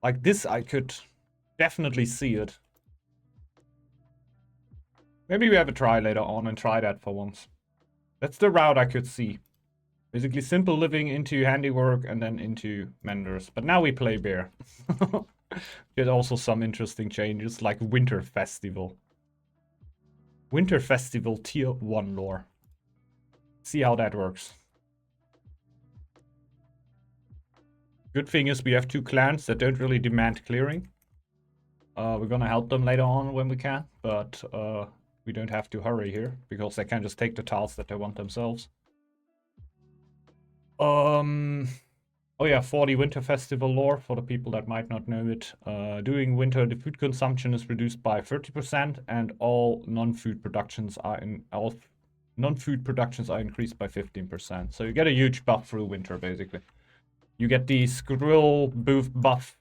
Like this, I could definitely see it. Maybe we have a try later on and try that for once. That's the route I could see. Basically simple living into handiwork and then into menders. But now we play bear. There's also some interesting changes like Winter Festival. Winter Festival tier 1 lore. See how that works. Good thing is we have 2 clans that don't really demand clearing. We're gonna help them later on when we can, but we don't have to hurry here because they can just take the tiles that they want themselves. Oh yeah, 40 Winter Festival lore for the people that might not know it. During winter, the food consumption is reduced by 30%, and all non-food productions are increased by 15%. So you get a huge buff through winter, basically. You get the squirrel buff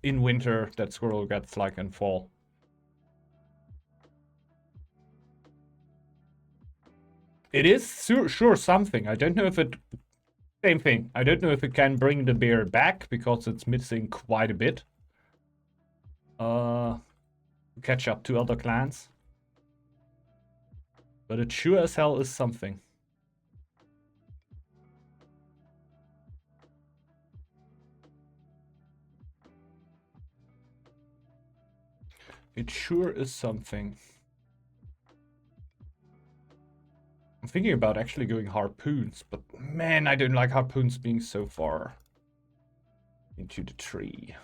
in winter that squirrel gets like in fall. It is sure something. I don't know if it. Same thing. I don't know if it can bring the bear back because it's missing quite a bit. Catch up to other clans. But it sure as hell is something. It sure is something. I'm thinking about actually going harpoons, but man, I don't like harpoons being so far into the tree.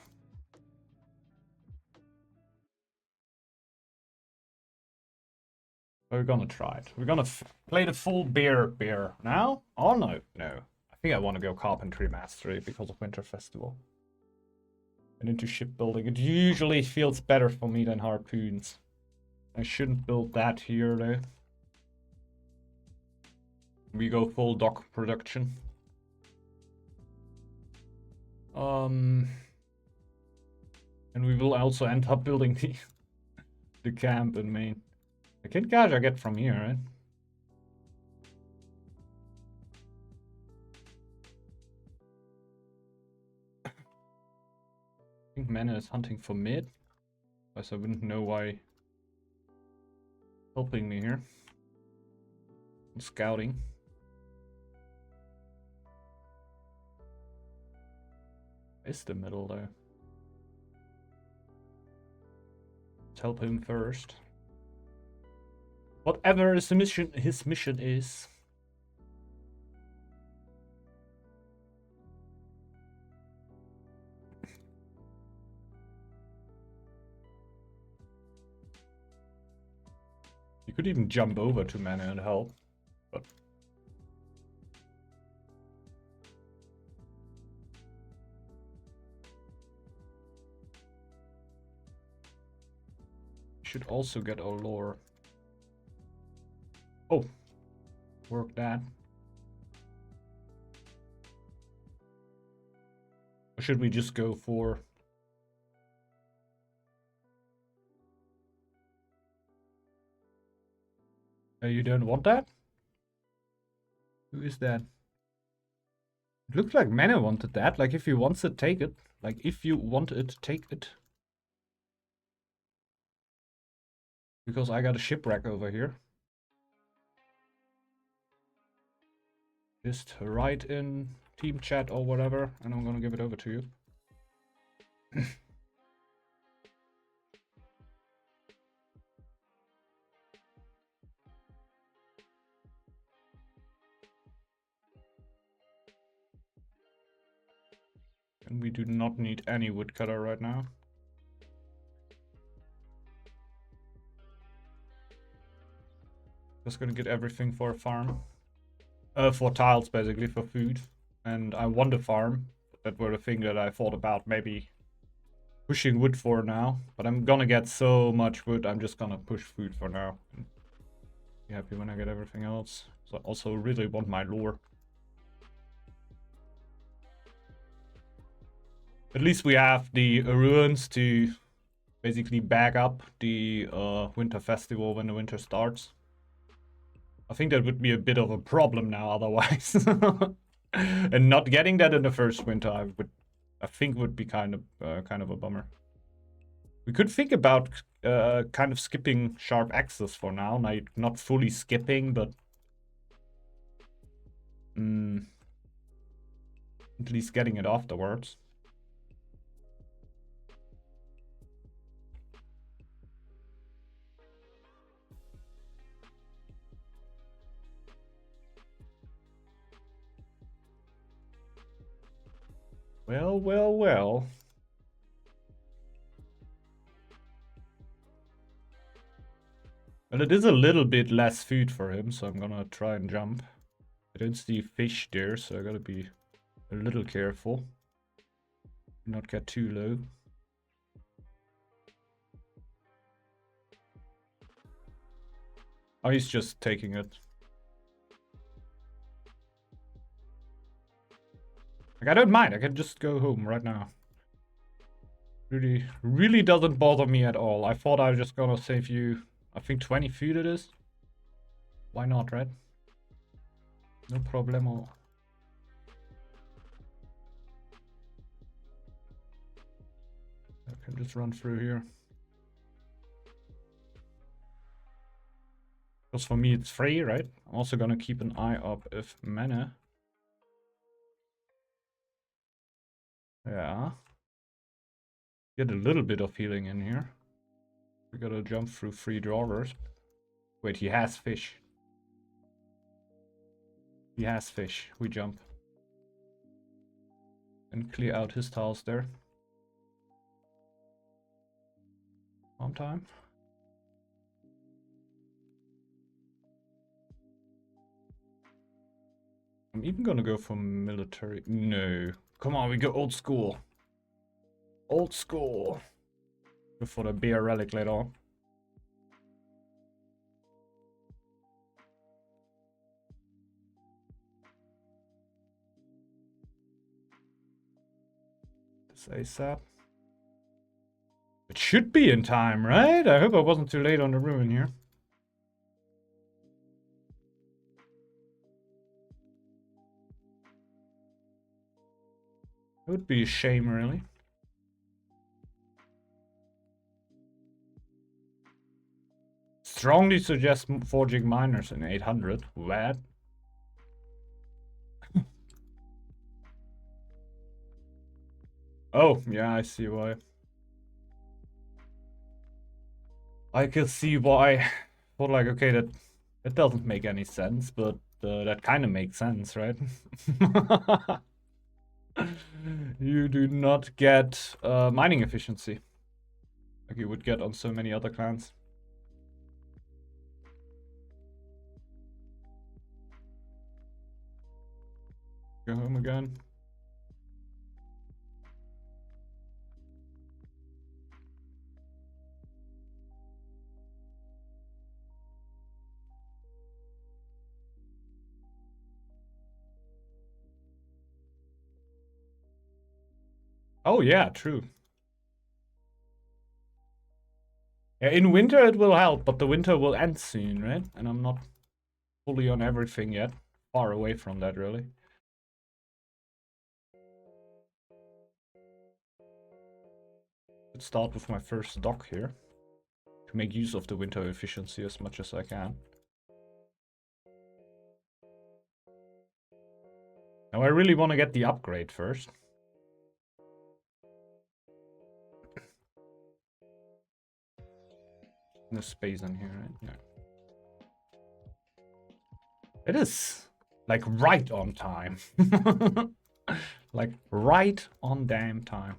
We're gonna try it. We're gonna play the full bear now? Oh no, no. I think I want to go carpentry mastery because of Winter Festival. And into shipbuilding. It usually feels better for me than harpoons. I shouldn't build that here though. We go full dock production. And we will also end up building the camp in Maine. The Kid Gauge I get from here, right? I think Mana is hunting for mid. Otherwise I wouldn't know why helping me here. I'm scouting. It's the middle though. Let's help him first. Whatever his mission is. You could even jump over to Mana and help, but should also get our lore. Oh, work that. Or should we just go for... you don't want that? Who is that? It looks like Mana wanted that. Like, if he wants it, take it. Like, if you want it, take it. Because I got a shipwreck over here. Just write in team chat or whatever, and I'm gonna give it over to you. And we do not need any woodcutter right now. Just gonna get everything for a farm. For tiles, basically, for food. And I want a farm. That were the thing that I thought about maybe pushing wood for now. But I'm gonna get so much wood, I'm just gonna push food for now. Be happy when I get everything else. So I also really want my lore. At least we have the ruins to basically back up the winter festival when the winter starts. I think that would be a bit of a problem now otherwise. And not getting that in the first winter, I would I think would be kind of a bummer. We could think about kind of skipping sharp axes for now. Not fully skipping, but at least getting it afterwards. Well, well, well. Well, it is a little bit less food for him, so I'm gonna try and jump. I don't see fish there, so I gotta be a little careful. Not get too low. Oh, he's just taking it. Like, I don't mind. I can just go home right now. Really doesn't bother me at all. I thought I was just gonna save you, I think 20 food it is. Why not, right? No problemo. I can just run through here. Because for me it's free, right? I'm also gonna keep an eye up if mana. Yeah. Get a little bit of healing in here. We gotta jump through 3 drawers. Wait, he has fish. He has fish. We jump. And clear out his tiles there. On time. I'm even gonna go for military. No. Come on, we go old school. Old school. Go for the bear relic later on. This ASAP. It should be in time, right? I hope I wasn't too late on the ruin here. It would be a shame, really. Strongly suggest forging miners in 800. What? Oh, yeah, I see why. I can see why. But like, okay, that doesn't make any sense, but that kind of makes sense, right? You do not get mining efficiency like you would get on so many other clans. Go home again. Oh yeah, true. Yeah, in winter it will help, but the winter will end soon, right? And I'm not fully on everything yet. Far away from that, really. Let's start with my first dock here to make use of the winter efficiency as much as I can. Now I really want to get the upgrade first. No space in here, right? Yeah. It is like right on time. Like right on damn time.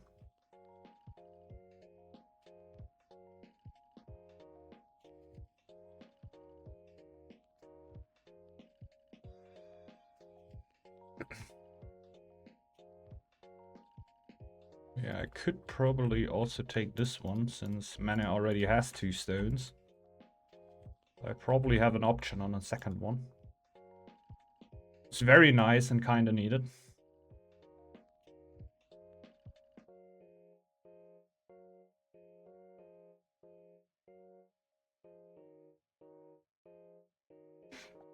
Yeah, I could probably also take this one since mana already has 2 stones. I probably have an option on a second one. It's very nice and kinda needed.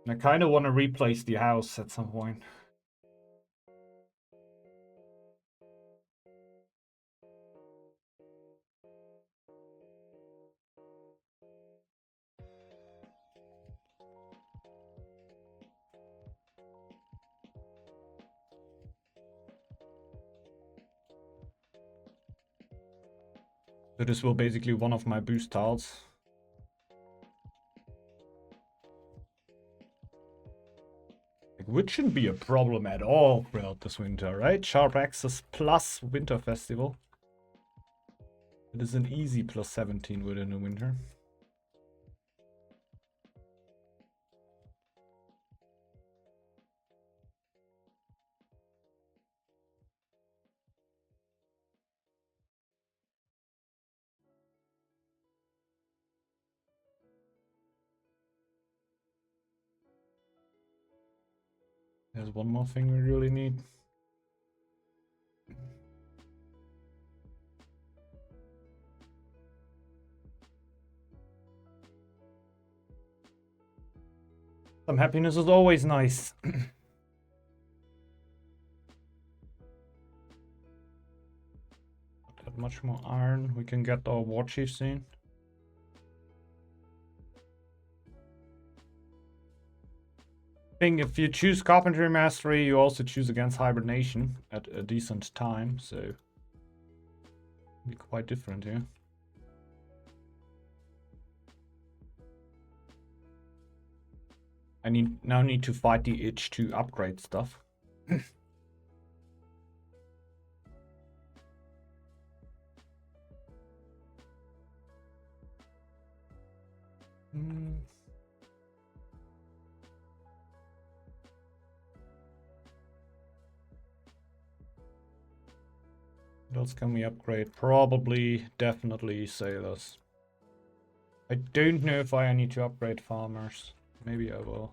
I kinda want to replace the house at some point. So this will basically one of my boost tiles. Like, wood shouldn't be a problem at all throughout this winter, right? Sharp Access plus Winter Festival. It is an easy plus 17 wood in the winter. There's one more thing we really need. Some happiness is always nice. Not much more iron. We can get our war chief soon. Thing, if you choose Carpentry Mastery, you also choose against Hibernation at a decent time, so be quite different here. I now need to fight the itch to upgrade stuff. What else can we upgrade? Probably, definitely sailors. I don't know if I need to upgrade farmers. Maybe I will.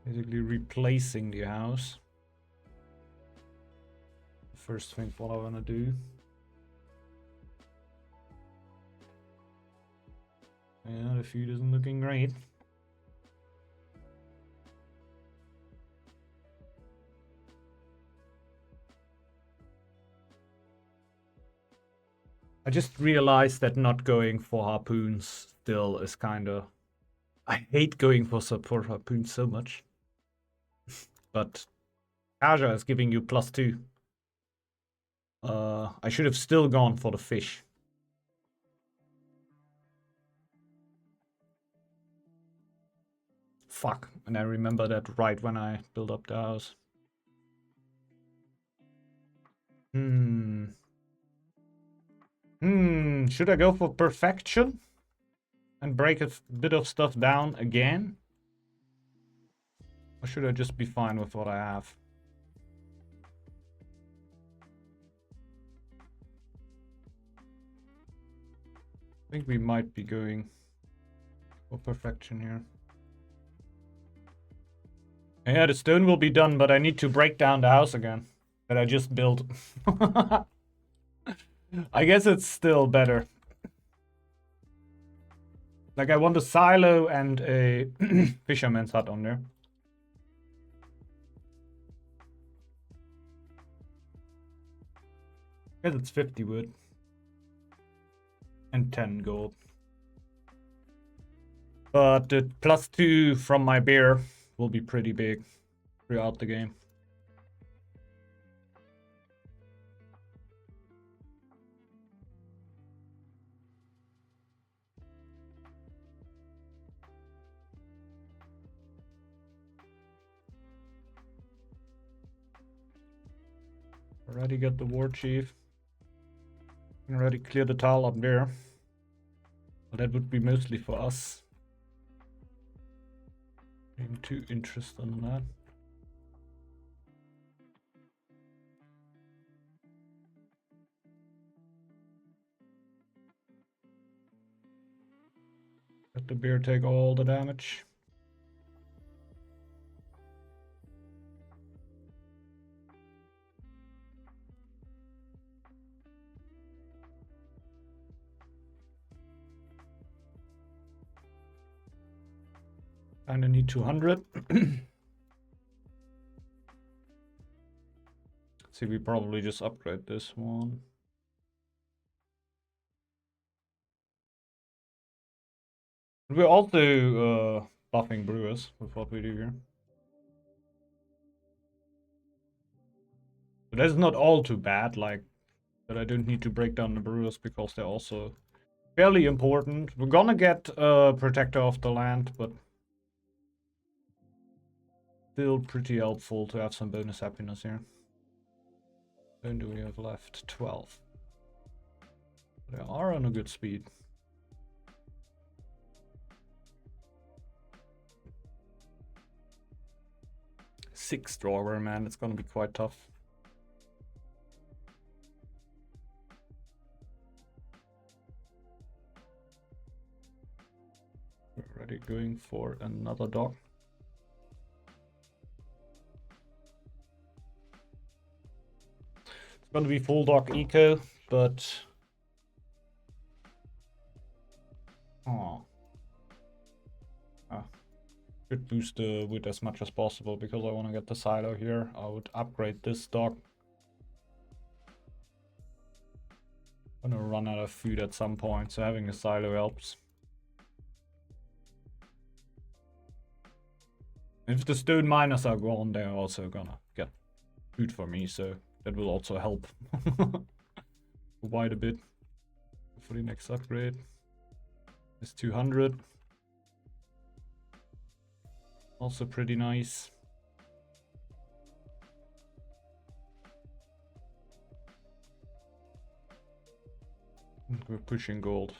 Basically replacing the house. First thing what I want to do. Yeah, the food isn't looking great. I just realized that not going for harpoons still is kind of... I hate going for support harpoons so much. But Kaja is giving you +2. I should have still gone for the fish. Fuck, and I remember that right when I built up the house. Should I go for perfection? And break a bit of stuff down again? Or should I just be fine with what I have? I think we might be going for perfection here. Yeah, the stone will be done, but I need to break down the house again that I just built. I guess it's still better. Like, I want a silo and a fisherman's hut on there. I guess it's 50 wood. And 10 gold. But the +2 from my bear will be pretty big throughout the game. Already got the war chief. Can already clear the tile up there. But that would be mostly for us. I'm too interested in that. Let the bear take all the damage. Kinda need 200. See, we probably just upgrade this one. We're also buffing brewers with what we do here. But that's not all too bad, like, that I don't need to break down the brewers because they're also fairly important. We're gonna get Protector of the Land, but still pretty helpful to have some bonus happiness here. When do we have left? 12. They are on a good speed. Six drawer, man, it's gonna be quite tough. We're already going for another dog. It's gonna be full dog eco, but should boost the wood as much as possible because I want to get the silo here. I would upgrade this dog. I'm gonna run out of food at some point, so having a silo helps. If the stone miners are gone, they're also gonna get food for me, so that will also help quite a bit for the next upgrade. It's 200. Also pretty nice. And we're pushing gold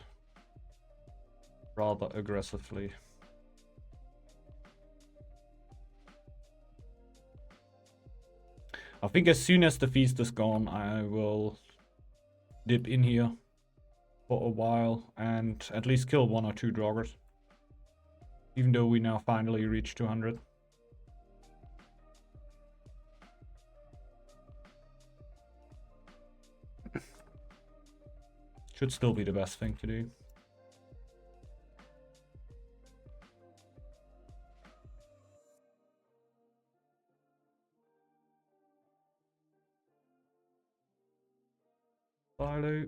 rather aggressively. I think as soon as the feast is gone, I will dip in here for a while and at least kill 1 or 2 draugrs. Even though we now finally reached 200. Should still be the best thing to do. Silo.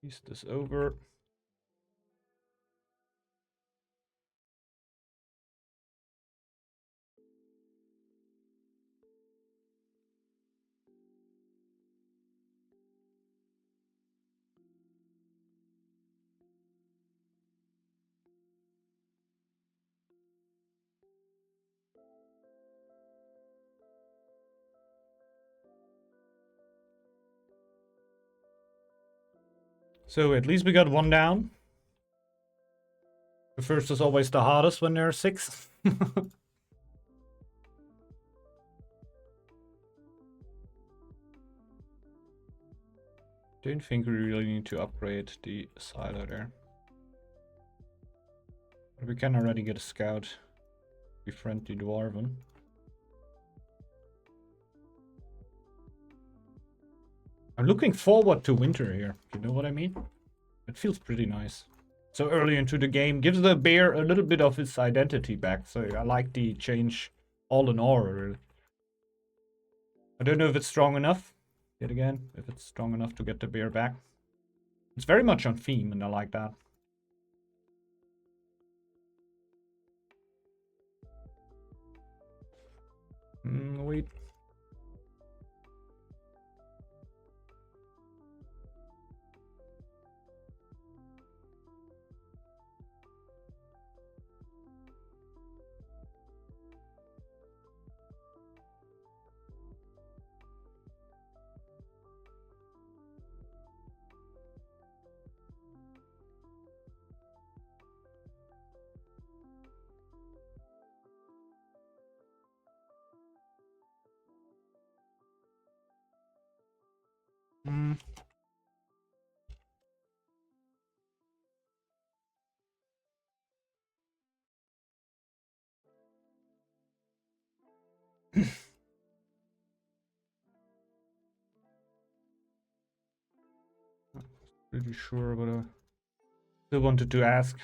Piece this over. So at least we got 1 down. The first is always the hardest when there are 6. Don't think we really need to upgrade the silo there. But we can already get a scout. Befriend the dwarven. I'm looking forward to winter here. You know what I mean? It feels pretty nice. So early into the game gives the bear a little bit of its identity back. So I like the change all in all. Really. I don't know if it's strong enough. Yet again, if it's strong enough to get the bear back. It's very much on theme and I like that. Wait. Pretty sure, but I still wanted to ask.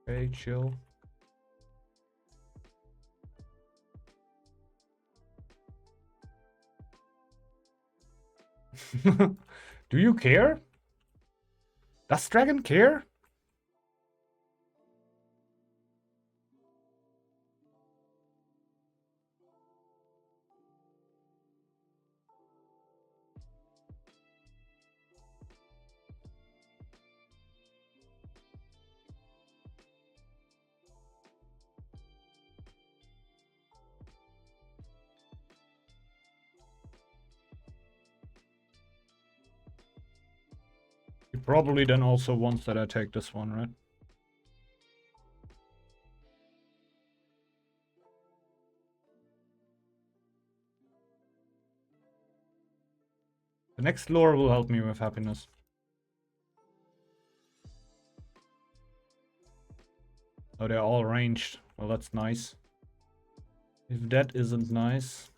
Okay, chill. Do you care? Does Dragon care? He probably then also wants that I take this one, right? The next lore will help me with happiness. Oh, they're all ranged. Well, that's nice. If that isn't nice...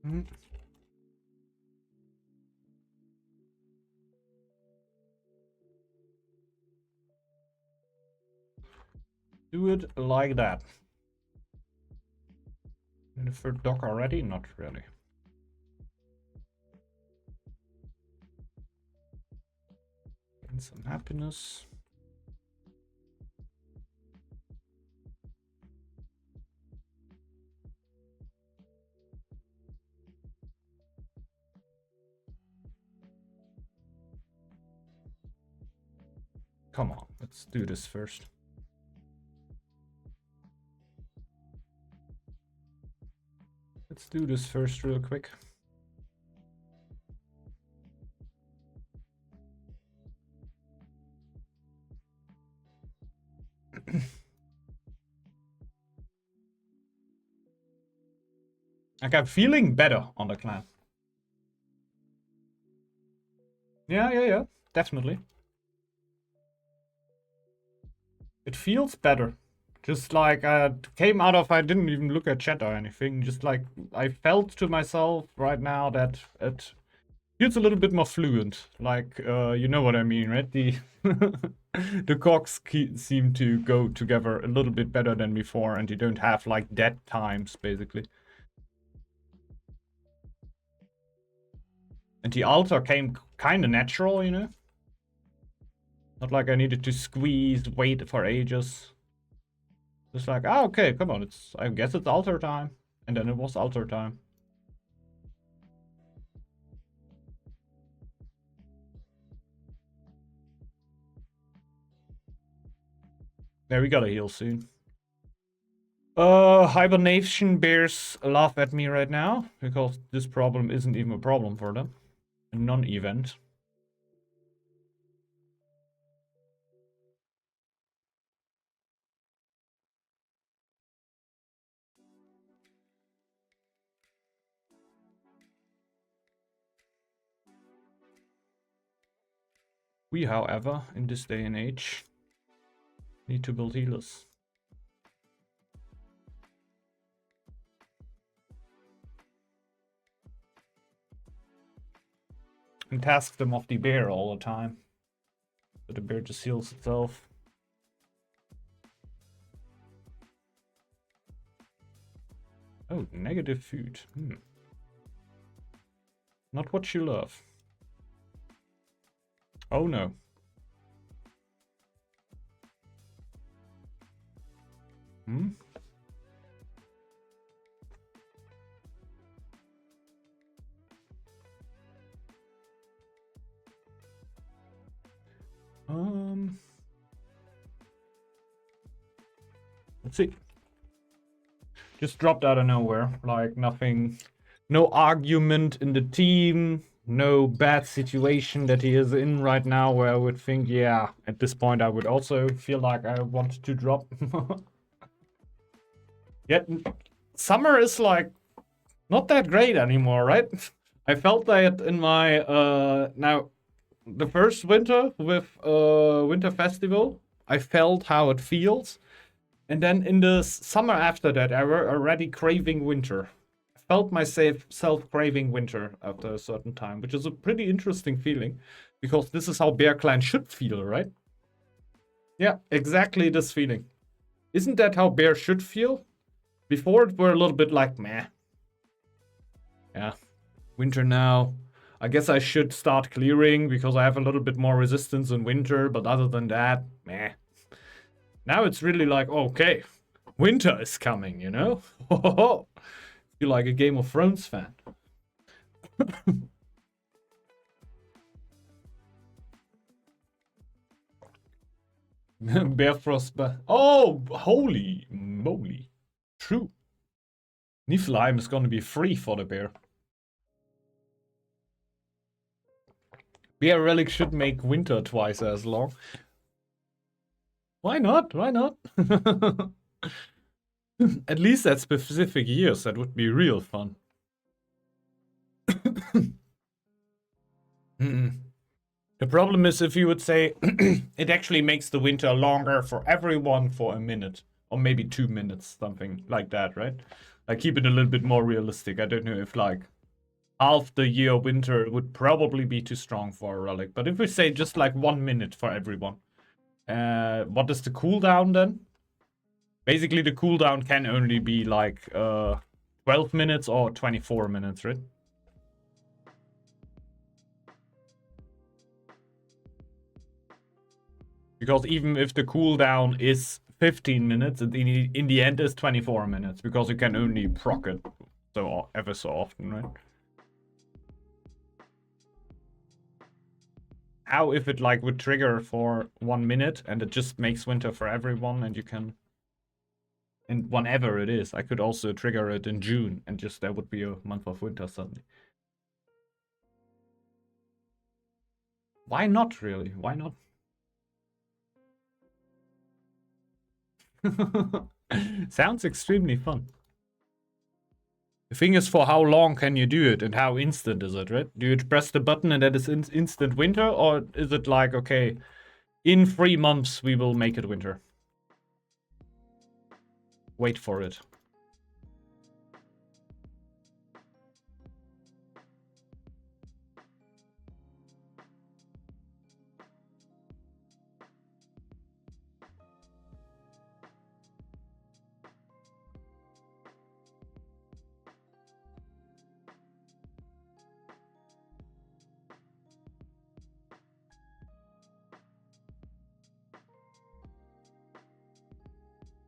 Hmm. Do it like that. In the third dock already? Not really. And some happiness. Come on, let's do this first. Let's do this first real quick. Like, I'm feeling better on the clan. Yeah, definitely. It feels better. Just like came out of, I didn't even look at chat or anything. Just like I felt to myself right now that it feels a little bit more fluent. Like you know what I mean, right? The the cogs seem to go together a little bit better than before, and you don't have like dead times basically. And the altar came kind of natural, you know. Not like I needed to squeeze, wait for ages. Just like, ah, okay, come on, I guess it's altar time. And then it was altar time. There, we gotta heal soon. Hibernation bears laugh at me right now, because this problem isn't even a problem for them. A non-event. We, however, in this day and age, need to build healers. And task them off the bear all the time. So the bear just heals itself. Oh, negative food. Not what you love. Oh no. Let's see. Just dropped out of nowhere. Like nothing, no argument in the team, no bad situation that he is in right now where I would think, yeah, at this point I would also feel like I want to drop. Yet summer is like not that great anymore, right? I felt that in my the first winter with Winter Festival, I felt how it feels. And then in the summer after that, I were already craving winter. I felt myself craving winter after a certain time, which is a pretty interesting feeling. Because this is how Bear Clan should feel, right? Yeah, exactly this feeling. Isn't that how Bear should feel? Before it were a little bit like, meh. Yeah, winter now. I guess I should start clearing because I have a little bit more resistance in winter, but other than that, meh. Now it's really like, okay, winter is coming, you know? Feel like a Game of Thrones fan. Bear Frostbite. Oh, holy moly. True. Niflheim is going to be free for the bear. Bear Relic should make winter twice as long. Why not? Why not? At least at specific years, that would be real fun. The problem is if you would say it actually makes the winter longer for everyone for a minute or maybe 2 minutes, something like that, right? Like keep it a little bit more realistic. I don't know if like half the year winter would probably be too strong for a relic. But if we say just like 1 minute for everyone, what is the cooldown then? Basically, the cooldown can only be like 12 minutes or 24 minutes, right? Because even if the cooldown is 15 minutes, in the end is 24 minutes because you can only proc it so ever so often, right? How if it like would trigger for 1 minute and it just makes winter for everyone and you can, and whenever it is, I could also trigger it in June and just there would be a month of winter suddenly. Why not really? Why not? Sounds extremely fun. The thing is, for how long can you do it and how instant is it, right? Do you press the button and that is instant winter, or is it like, okay, in 3 months we will make it winter? Wait for it.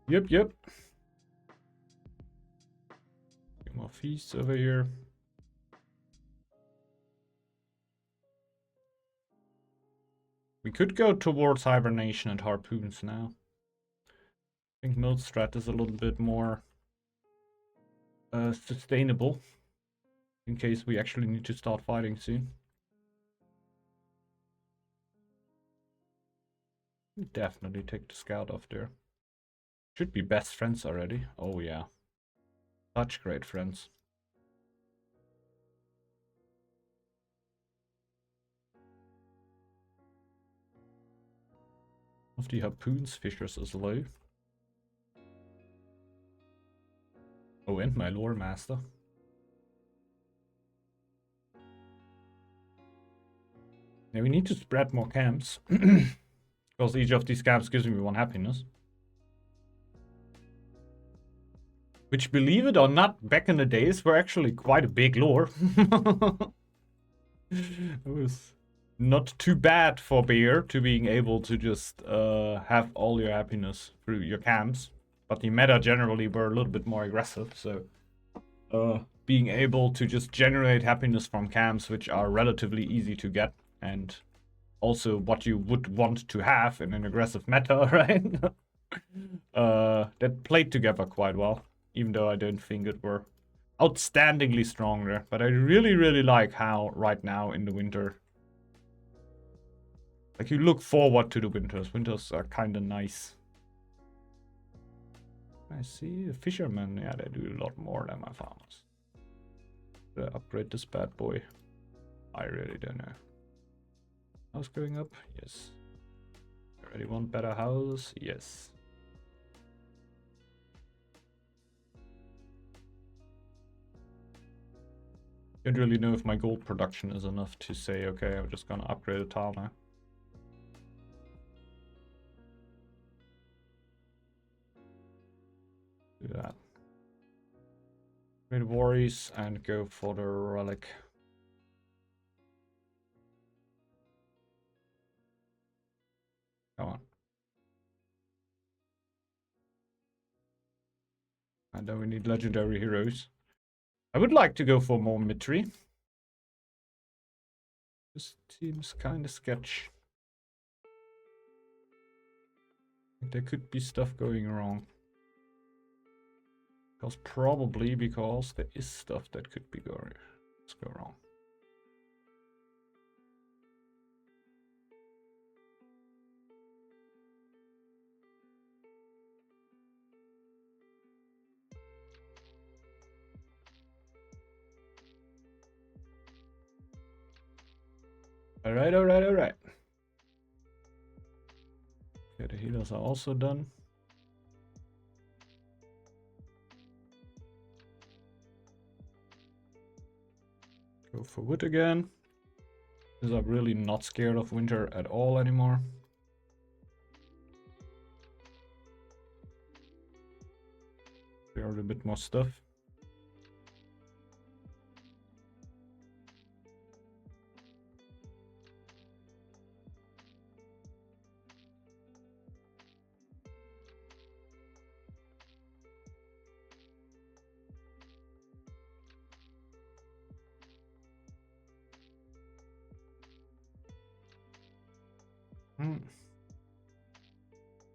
Yep. Get more feasts over here. We could go towards hibernation and harpoons now. I think mode strat is a little bit more sustainable in case we actually need to start fighting soon. Definitely take the scout off there. Should be best friends already. Oh yeah. Such great friends. Of the harpoons fishers is low. Oh, and my lore master. Yeah, we need to spread more camps. Because each of these camps gives me 1 happiness. Which, believe it or not, back in the days were actually quite a big lore. It was not too bad for Bear to being able to just have all your happiness through your camps. But the meta generally were a little bit more aggressive, so being able to just generate happiness from camps, which are relatively easy to get, and also what you would want to have in an aggressive meta, right? That played together quite well, even though I don't think it were outstandingly strong there. But I really, really like how right now in the winter, like you look forward to the winters. Winters are kind of nice. I see the fishermen. Yeah, they do a lot more than my farmers. Should I upgrade this bad boy? I really don't know. House going up? Yes. Already want better houses? Yes. Don't really know if my gold production is enough to say, okay, I'm just gonna upgrade a tile now. Do that. Great worries and go for the relic. Come on. And then we need legendary heroes. I would like to go for more Mitri. This seems kind of sketch. There could be stuff going wrong. Because there is stuff that could be going. Let's go wrong. Alright. Okay, the healers are also done. Go for wood again. Because I'm really not scared of winter at all anymore. There are a bit more stuff.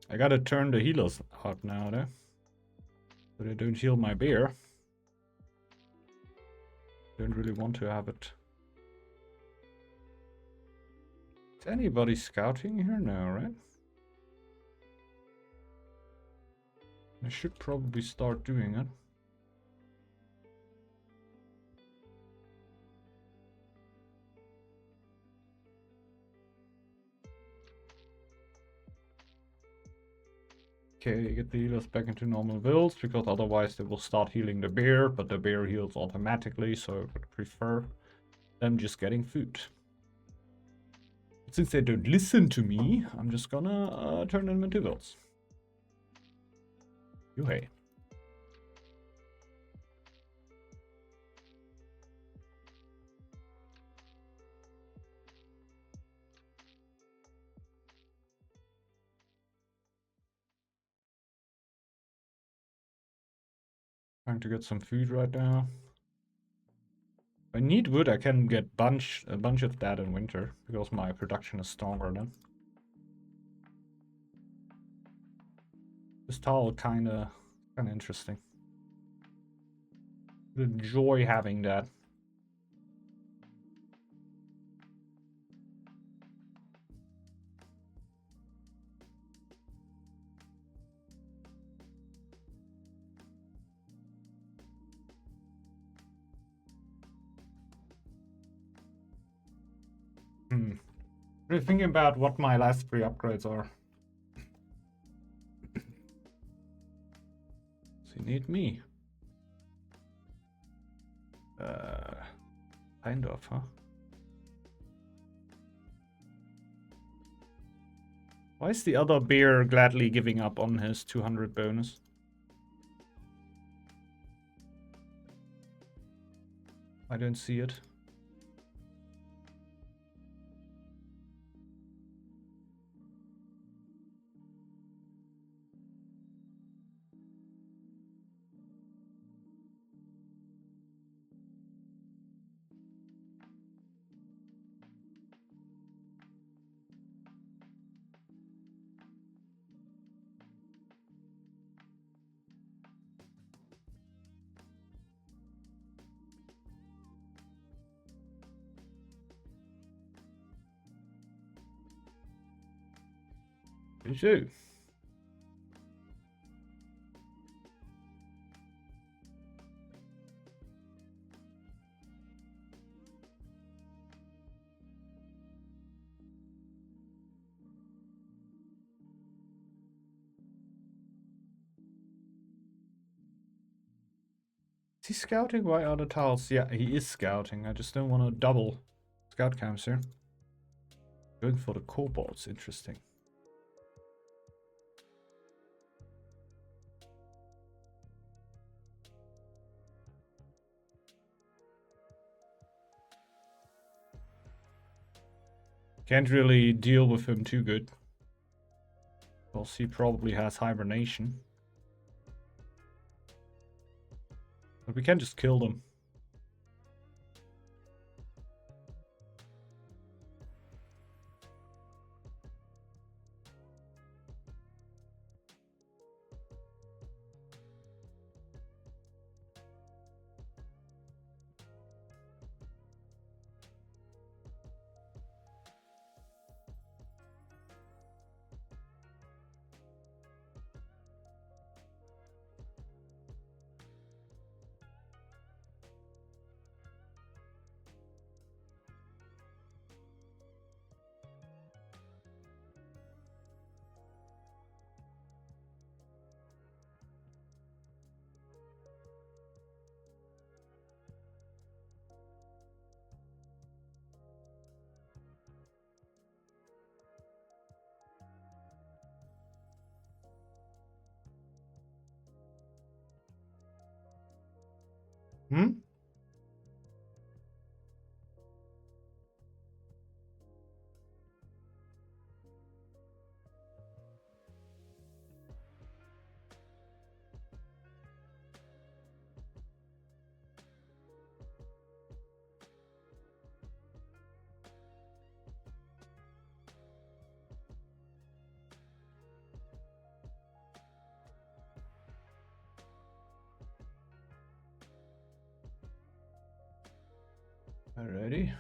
I gotta turn the healers out now, though. So they don't heal my bear. Don't really want to have it. Is anybody scouting here? No, right? I should probably start doing it. Okay, get the healers back into normal builds, because otherwise they will start healing the bear, but the bear heals automatically, so I would prefer them just getting food. But since they don't listen to me, I'm just gonna turn them into builds. Hey. Trying to get some food right now. If I need wood, I can get a bunch of that in winter, because my production is stronger then. This tile kinda interesting. I enjoy having that. Really thinking about what my last 3 upgrades are. So you need me. Kind of, huh? Why is the other bear gladly giving up on his 200 bonus? I don't see it. You do. Is he scouting? Why are the tiles? Yeah, he is scouting. I just don't want to double scout camps here. Going for the kobolds. Interesting. Can't really deal with him too good. Well, he probably has hibernation. But we can just kill them. Hmm? Alrighty.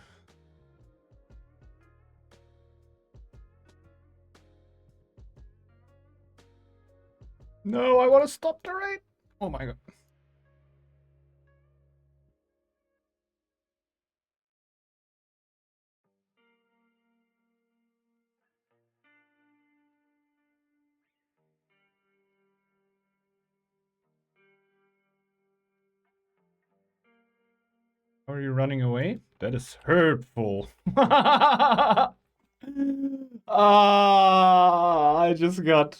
No, I want to stop the raid. Oh my god. Are you running away? That is hurtful. Ah, I just got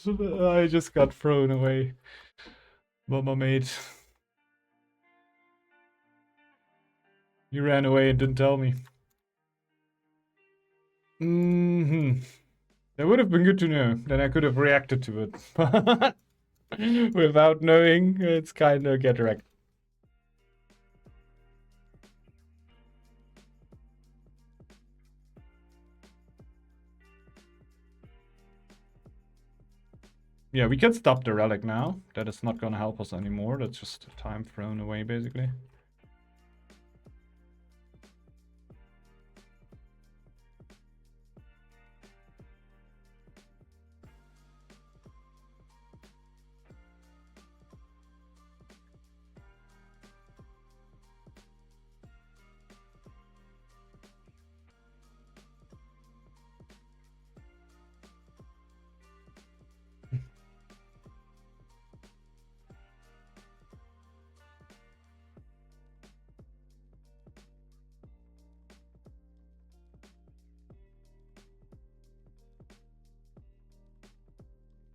thrown away by my mate. You ran away and didn't tell me. That would have been good to know. Then I could have reacted to it. But without knowing, it's kind of get wrecked. Yeah, we can stop the relic now. That is not gonna help us anymore. That's just time thrown away, basically.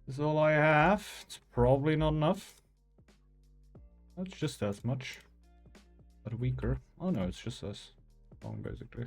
This is all I have. It's probably not enough. That's just as much. But weaker. Oh no, it's just as long, basically.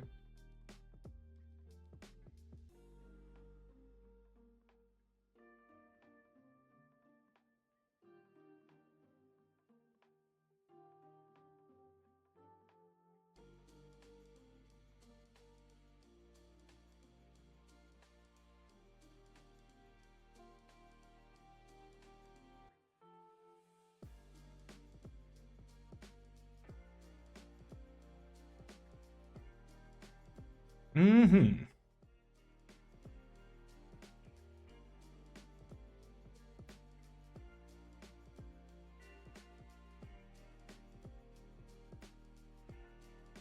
Mm-hmm.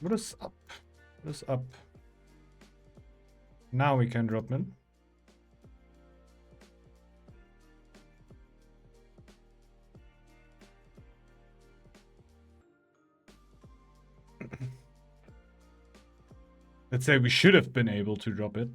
What is up? What is up? Now we can drop in. Let's say we should have been able to drop it.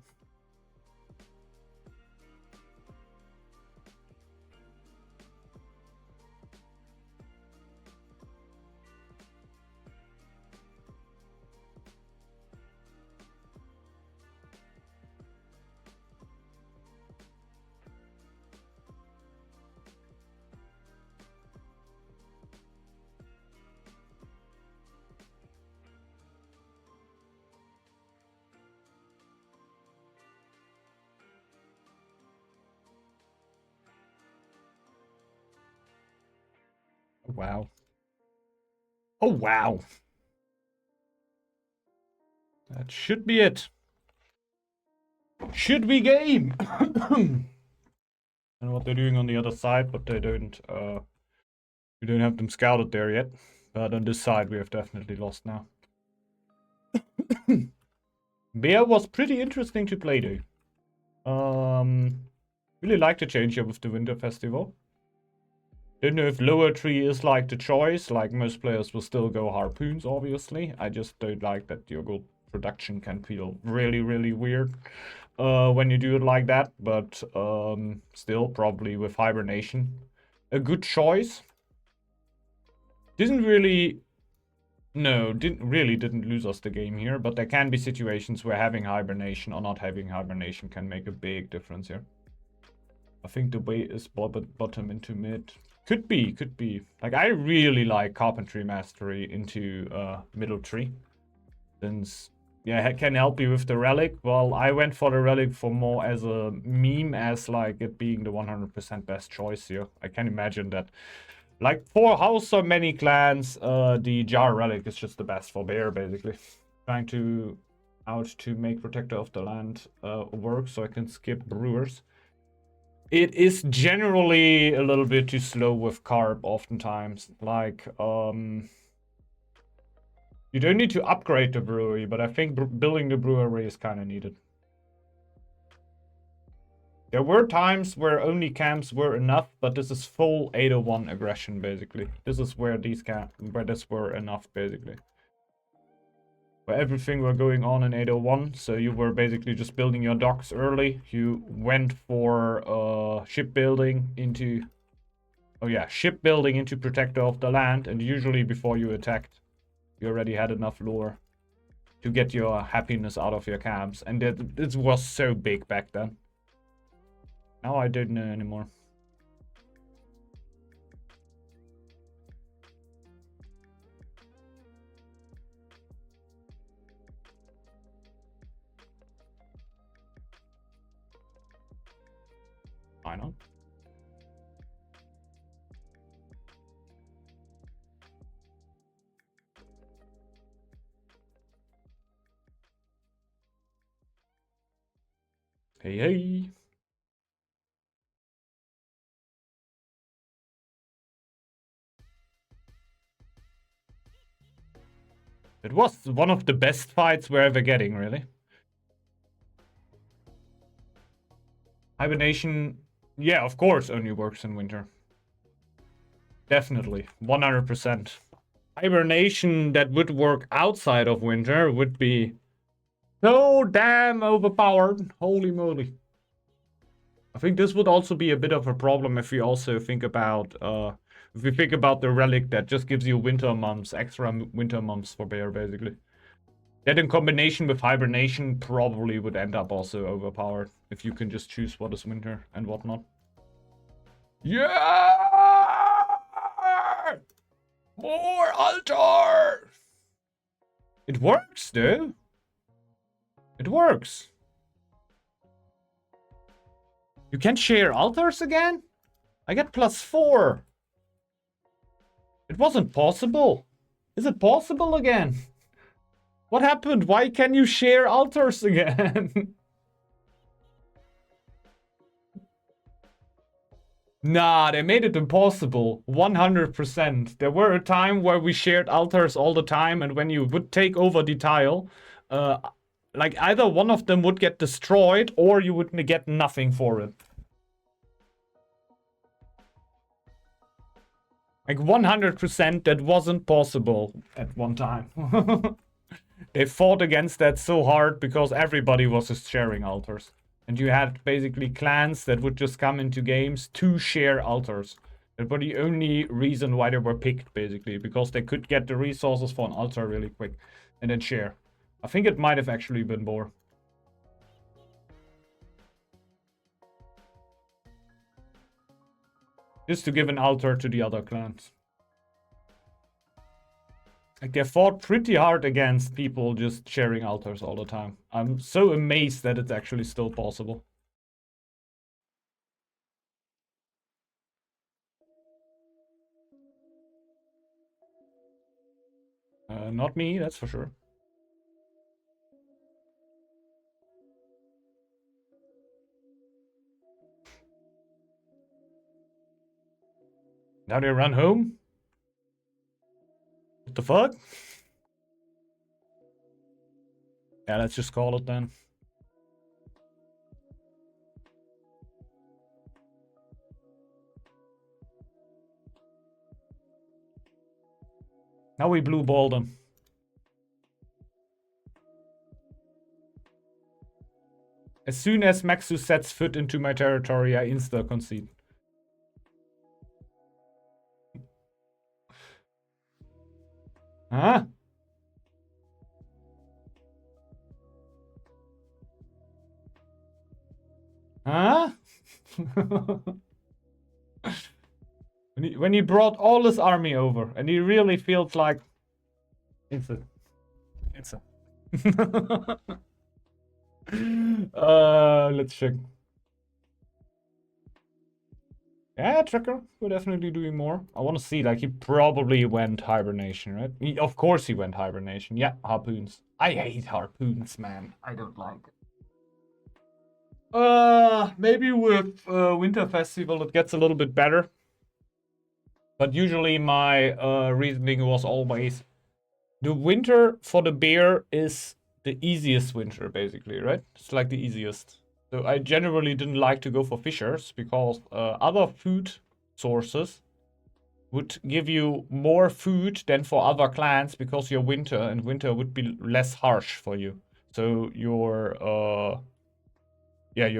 Wow. Oh, wow. That should be it. Should be game. And what they're doing on the other side, but they don't, we don't have them scouted there yet. But on this side, we have definitely lost now. Bear was pretty interesting to play, though. Really like the change here with the Winter Festival. Don't know if lower tree is like the choice. Like most players will still go harpoons, obviously. I just don't like that your gold production can feel really, really weird when you do it like that. But still, probably with hibernation, a good choice. Didn't really lose us the game here, but there can be situations where having hibernation or not having hibernation can make a big difference here. I think the way is bottom into mid. Could be. Like, I really like carpentry mastery into middle tree. Since, yeah, it can help you with the relic. Well, I went for the relic for more as a meme, as like it being the 100% best choice here. I can imagine that. Like, for how so many clans, the jar relic is just the best for bear, basically. Trying to make protector of the land work so I can skip brewers. It is generally a little bit too slow with carb oftentimes. Like, you don't need to upgrade the brewery, but I think building the brewery is kind of needed. There were times where only camps were enough, but this is full 801 aggression, basically. This is where this were enough, basically. Where everything were going on in 801, so you were basically just building your docks early. You went for shipbuilding into... Oh yeah, shipbuilding into protector of the land, and usually before you attacked, you already had enough lore to get your happiness out of your camps. And this was so big back then. Now I don't know anymore. Why not? Hey, hey. It was one of the best fights we're ever getting, really. Hibernation, yeah, of course, only works in winter. Definitely, 100%. Hibernation that would work outside of winter would be so damn overpowered. Holy moly. I think this would also be a bit of a problem if we also think about the relic that just gives you winter months, extra winter months for bear, basically. That in combination with hibernation probably would end up also overpowered if you can just choose what is winter and whatnot. Yeah! More altar! It works, though. It works. You can share altars again? I get +4. It wasn't possible. Is it possible again? What happened? Why can you share altars again? Nah, they made it impossible. 100%. There were a time where we shared altars all the time, and when you would take over the tile, like either one of them would get destroyed or you would get nothing for it. Like 100% that wasn't possible at one time. They fought against that so hard because everybody was just sharing altars. And you had basically clans that would just come into games to share altars. That was the only reason why they were picked, basically, because they could get the resources for an altar really quick and then share. I think it might have actually been Boar. Just to give an altar to the other clans. Like, they fought pretty hard against people just sharing altars all the time. I'm so amazed that it's actually still possible. Not me, that's for sure. Now they run home? What the fuck? Yeah, let's just call it then. Now we blue ball them. As soon as Maxu sets foot into my territory, I insta-concede. Huh? Huh? when he brought all his army over, and he really feels like... Insta. Let's check. Yeah, Tracker, we're definitely doing more. I want to see, like, he probably went hibernation, right? Of course he went hibernation. Yeah, harpoons. I hate harpoons, man. I don't like it. Maybe with Winter Festival it gets a little bit better. But usually my reasoning was always the winter for the bear is the easiest winter, basically, right? It's like the easiest. So I generally didn't like to go for fishers because other food sources would give you more food than for other clans because you're winter and winter would be less harsh for you. So your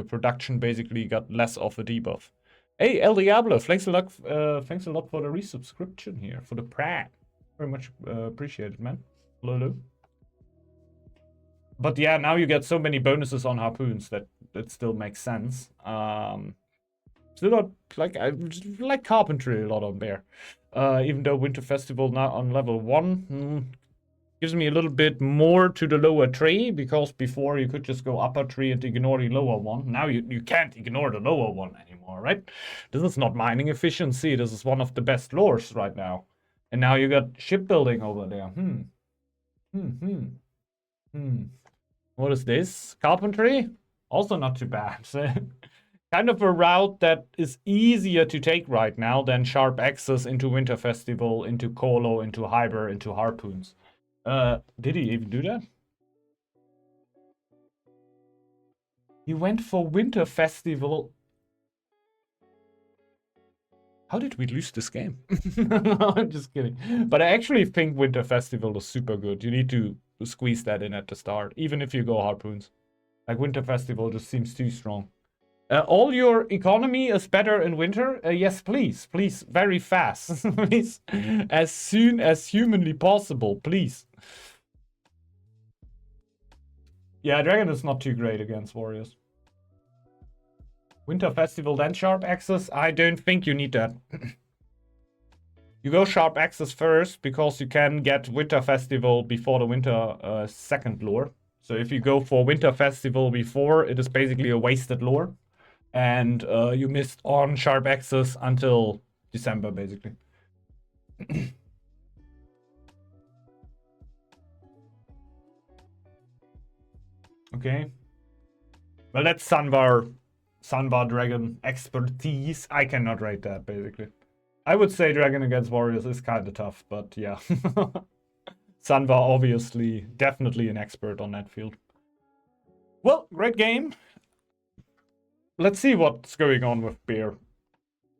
production basically got less of a debuff. Hey, El Diablo, thanks a lot for the resubscription here, for the prat. Very much appreciated, man. Hello. But yeah, now you get so many bonuses on harpoons that it still makes sense. Still got I like carpentry a lot on bear. Even though Winter Festival now on level 1 gives me a little bit more to the lower tree, because before you could just go upper tree and ignore the lower one. Now you can't ignore the lower one anymore, right? This is not mining efficiency. This is one of the best lores right now. And now you got shipbuilding over there. What is this? Carpentry? Also not too bad. Kind of a route that is easier to take right now than sharp access into Winter Festival, into Colo, into Hyber, into Harpoons. Did he even do that? He went for Winter Festival. How did we lose this game? I'm just kidding. But I actually think Winter Festival is super good. You need to squeeze that in at the start, even if you go Harpoons. Like, Winter Festival just seems too strong. All your economy is better in winter? Yes, please. Please, very fast. Please. As soon as humanly possible, please. Yeah, Dragon is not too great against warriors. Winter Festival, then sharp access? I don't think you need that. You go sharp access first because you can get Winter Festival before the winter second lore. So if you go for Winter Festival before, it is basically a wasted lore. And you missed on sharp access until December, basically. Okay. Well, that's Sunbar Dragon expertise. I cannot rate that, basically. I would say Dragon against Warriors is kind of tough, but yeah. Sunvar, obviously, definitely an expert on that field. Well, great game. Let's see what's going on with Bear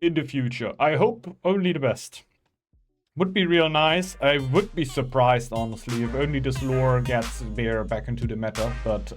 in the future. I hope only the best. Would be real nice. I would be surprised, honestly, if only this lore gets bear back into the meta, but